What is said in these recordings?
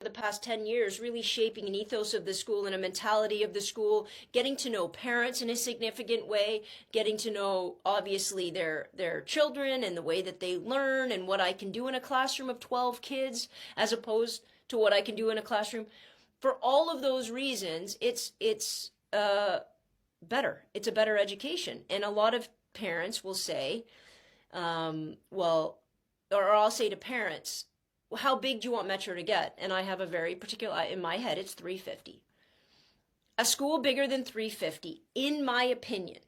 the past 10 years really shaping an ethos of the school and a mentality of the school, getting to know parents in a significant way, getting to know obviously their children and the way that they learn and what I can do in a classroom of 12 kids as opposed to what I can do in a classroom. For all of those reasons, it's better. It's a better education. And a lot of parents will say, or I'll say to parents, well, how big do you want Metro to get? And I have a very particular, in my head, it's 350. A school bigger than 350, in my opinion.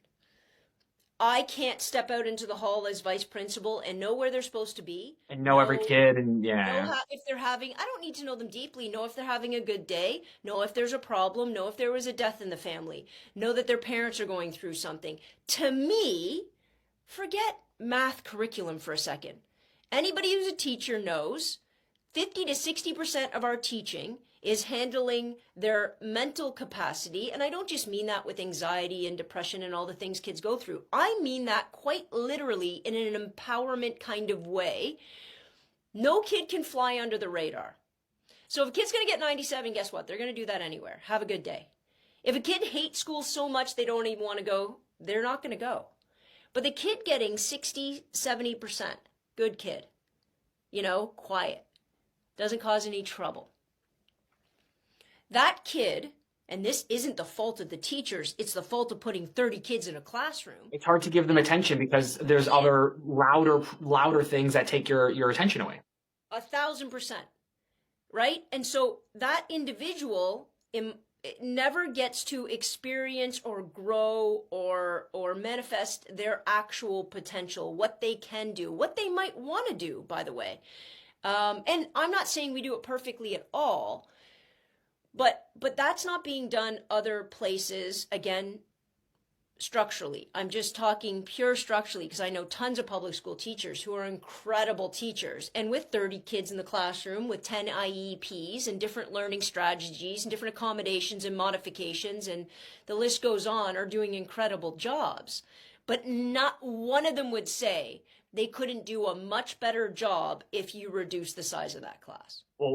I can't step out into the hall as vice principal and know where they're supposed to be. And know every kid, and yeah. Know if they're having, I don't need to know them deeply. Know if they're having a good day. Know if there's a problem. Know if there was a death in the family. Know that their parents are going through something. To me, forget math curriculum for a second. Anybody who's a teacher knows 50 to 60% of our teaching is handling their mental capacity. And I don't just mean that with anxiety and depression and all the things kids go through. I mean that quite literally in an empowerment kind of way. No kid can fly under the radar. So if a kid's going to get 97, guess what? They're going to do that anywhere. Have a good day. If a kid hates school so much they don't even want to go, they're not going to go. But the kid getting 60, 70%, good kid, quiet, doesn't cause any trouble. That kid, and this isn't the fault of the teachers, it's the fault of putting 30 kids in a classroom. It's hard to give them attention because there's other louder things that take your attention away. 1,000%, right? And so that individual never gets to experience or grow or manifest their actual potential, what they can do, what they might want to do, by the way. And I'm not saying we do it perfectly at all, but that's not being done other places, again, structurally. I'm just talking pure structurally because I know tons of public school teachers who are incredible teachers, and with 30 kids in the classroom, with 10 IEPs and different learning strategies and different accommodations and modifications, and the list goes on, are doing incredible jobs. But not one of them would say they couldn't do a much better job if you reduce the size of that class. Well,